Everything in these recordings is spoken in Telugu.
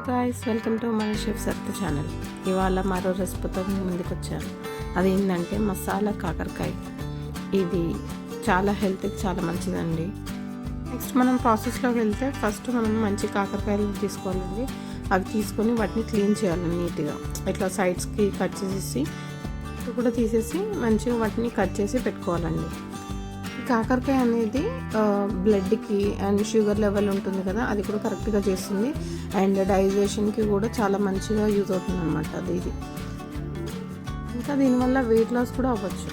Guys, welcome to my chef Satya channel. ఇవాళ మరో రెసిపీతో నేను ముందుకు వచ్చాను. అదేంటంటే మసాలా కాకరకాయ. ఇది చాలా హెల్త్కి చాలా మంచిదండి. నెక్స్ట్ మనం ప్రాసెస్లోకి వెళ్తే ఫస్ట్ మనం మంచి కాకరకాయలు తీసుకోవాలండి. అవి తీసుకొని వాటిని క్లీన్ చేయాలి నీట్గా. ఇట్లా సైడ్స్కి కట్ చేసేసి కూడా తీసేసి మంచిగా వాటిని కట్ చేసి పెట్టుకోవాలండి. కాకరకాయ అనేది బ్లడ్కి అండ్ షుగర్ లెవెల్ ఉంటుంది కదా, అది కూడా కరెక్ట్గా చేస్తుంది. అండ్ డైజెషన్కి కూడా చాలా మంచిగా యూజ్ అవుతుంది అనమాట ఇది. ఇంకా దీనివల్ల వెయిట్ లాస్ కూడా అవ్వచ్చు.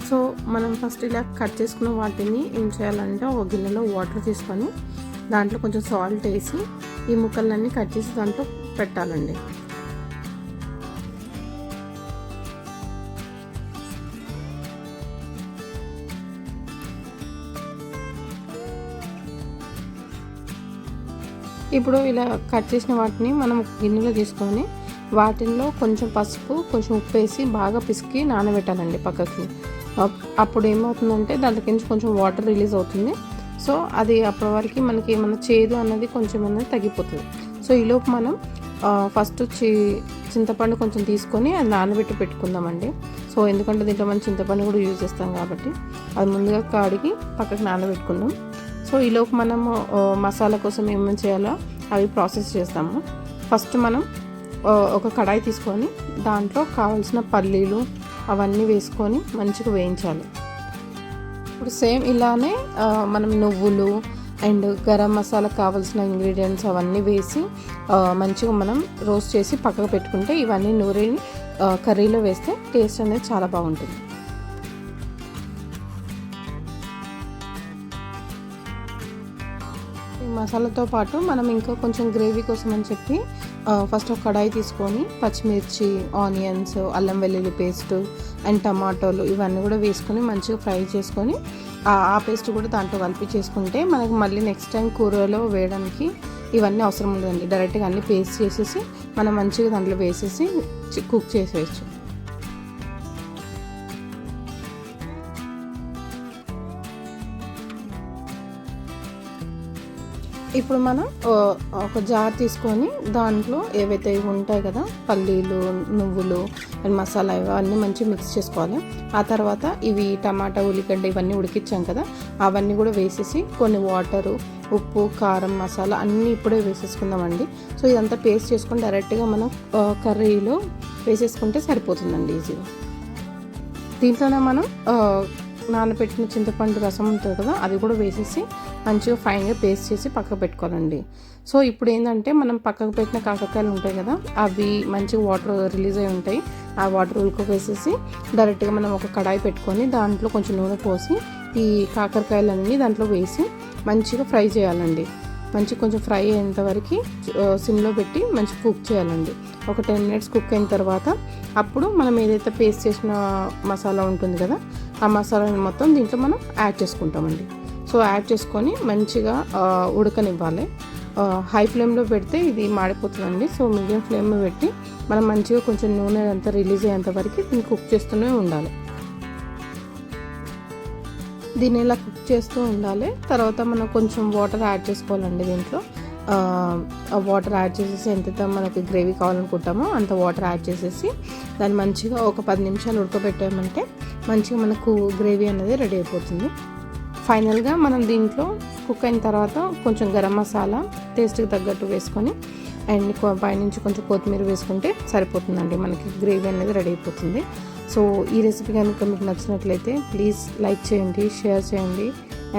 సో మనం ఫస్ట్ ఇలా కట్ చేసుకున్న వాటిని ఏం చేయాలంటే ఒక గిన్నెలో వాటర్ తీసుకొని దాంట్లో కొంచెం సాల్ట్ వేసి ఈ ముక్కలన్నీ కట్ చేసి దాంట్లో పెట్టాలండి. ఇప్పుడు ఇలా కట్ చేసిన వాటిని మనం గిన్నెలో తీసుకొని వాటిల్లో కొంచెం పసుపు, కొంచెం ఉప్పు వేసి బాగా పిసికి నానబెట్టాలండి పక్కకి. అప్పుడు ఏమవుతుందంటే దాంట్లోకించి కొంచెం వాటర్ రిలీజ్ అవుతుంది. సో అది అప్పటి వరకు మనకి ఏమన్నా చేదు అన్నది కొంచెం అనేది తగ్గిపోతుంది. సో ఈలోపు మనం ఫస్ట్ చింతపండు కొంచెం తీసుకొని అది నానబెట్టి పెట్టుకుందామండి. సో ఎందుకంటే దీంట్లో మనం చింతపండు కూడా యూజ్ చేస్తాం కాబట్టి అది ముందుగా కడిగి పక్కకి నానబెట్టుకుందాం. సో ఈలోపు మనము మసాలా కోసం ఏమేమి చేయాలో అవి ప్రాసెస్ చేస్తాము. ఫస్ట్ మనం ఒక కడాయి తీసుకొని దాంట్లో కావాల్సిన పల్లీలు అవన్నీ వేసుకొని మంచిగా వేయించాలి. ఇప్పుడు సేమ్ ఇలానే మనం నువ్వులు అండ్ గరం మసాలా కావాల్సిన ఇంగ్రీడియంట్స్ అవన్నీ వేసి మంచిగా మనం రోస్ట్ చేసి పక్కకు పెట్టుకుంటే ఇవన్నీ నూరి కర్రీలో వేస్తే టేస్ట్ అనేది చాలా బాగుంటుంది. ఈ మసాలాతో పాటు మనం ఇంకా కొంచెం గ్రేవీ కోసం అని చెప్పి ఫస్ట్ ఒక కడాయి తీసుకొని పచ్చిమిర్చి, ఆనియన్స్, అల్లం వెల్లుల్లి పేస్ట్ అండ్ టమాటోలు ఇవన్నీ కూడా వేసుకొని మంచిగా ఫ్రై చేసుకొని ఆ పేస్ట్ కూడా దాంట్లో కలిపి చేసుకుంటే మనకు మళ్ళీ నెక్స్ట్ టైం కూరలో వేయడానికి ఇవన్నీ అవసరం ఉండదండి. డైరెక్ట్గా అన్నీ పేస్ట్ చేసేసి మనం మంచిగా దాంట్లో వేసేసి కుక్ చేసేయచ్చు. ఇప్పుడు మనం ఒక జార్ తీసుకొని దాంట్లో ఏవైతే ఇవి ఉంటాయి కదా, పల్లీలు, నువ్వులు అండ్ మసాలా ఇవన్నీ మంచిగా మిక్స్ చేసుకోవాలి. ఆ తర్వాత ఇవి టమాటా, ఉల్లిగడ్డ ఇవన్నీ ఉడికించాం కదా, అవన్నీ కూడా వేసేసి కొన్ని వాటరు, ఉప్పు, కారం, మసాలా అన్నీ ఇప్పుడే వేసేసుకుందామండి. సో ఇదంతా పేస్ట్ చేసుకొని డైరెక్ట్గా మనం కర్రీలో వేసేసుకుంటే సరిపోతుందండి ఈజీగా. దీంట్లోనే మనం నానబెట్టిన చింతపండు రసం ఉంటుంది కదా, అది కూడా వేసేసి మంచిగా ఫైన్గా పేస్ట్ చేసి పక్కకు పెట్టుకోవాలండి. సో ఇప్పుడు ఏంటంటే మనం పక్కకు పెట్టిన కాకరకాయలు ఉంటాయి కదా, అవి మంచిగా వాటర్ రిలీజ్ అయి ఉంటాయి. ఆ వాటర్ వేసేసి డైరెక్ట్గా మనం ఒక కడాయి పెట్టుకొని దాంట్లో కొంచెం నూనె పోసి ఈ కాకరకాయలన్నీ దాంట్లో వేసి మంచిగా ఫ్రై చేయాలండి. మంచిగా కొంచెం ఫ్రై అయ్యేంత వరకు సిమ్లో పెట్టి మంచిగా కుక్ చేయాలండి. ఒక 10 minutes కుక్ అయిన తర్వాత అప్పుడు మనం ఏదైతే పేస్ట్ చేసిన మసాలా ఉంటుంది కదా, ఆ మసాలాని మొత్తం దీంట్లో మనం యాడ్ చేసుకుంటామండి. సో యాడ్ చేసుకొని మంచిగా ఉడకనివ్వాలి. హై ఫ్లేమ్లో పెడితే ఇది మాడిపోతుందండి. సో మీడియం ఫ్లేమ్లో పెట్టి మనం మంచిగా కొంచెం నూనె అంతా రిలీజ్ అయ్యేంత వరకు దీన్ని కుక్ చేస్తూనే ఉండాలి. దీన్ని ఇలా కుక్ చేస్తూ ఉండాలి. తర్వాత మనం కొంచెం వాటర్ యాడ్ చేసుకోవాలండి. దీంట్లో వాటర్ యాడ్ చేసేసి ఎంత మనకి గ్రేవీ కావాలనుకుంటామో అంత వాటర్ యాడ్ చేసేసి దాన్ని మంచిగా ఒక 10 నిమిషాలు ఉడకబెట్టామంటే మంచిగా మనకు గ్రేవీ అనేది రెడీ అయిపోతుంది. ఫైనల్గా మనం దీంట్లో కుక్ అయిన తర్వాత కొంచెం గరం మసాలా టేస్ట్కి తగ్గట్టు వేసుకొని అండ్ పైనుంచి కొంచెం కొత్తిమీర వేసుకుంటే సరిపోతుందండి, మనకి గ్రేవీ అనేది రెడీ అయిపోతుంది. సో ఈ రెసిపీ కనుక మీకు నచ్చినట్లయితే ప్లీజ్ లైక్ చేయండి, షేర్ చేయండి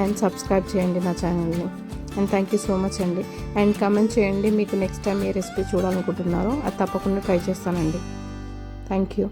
అండ్ సబ్స్క్రైబ్ చేయండి నా ఛానల్ని. And thank you so much అండి. అండ్ కామెంట్ చేయండి మీకు నెక్స్ట్ టైం ఏ రెసిపీ చూడాలనుకుంటున్నారో, అది తప్పకుండా ట్రై చేస్తానండి. Thank you.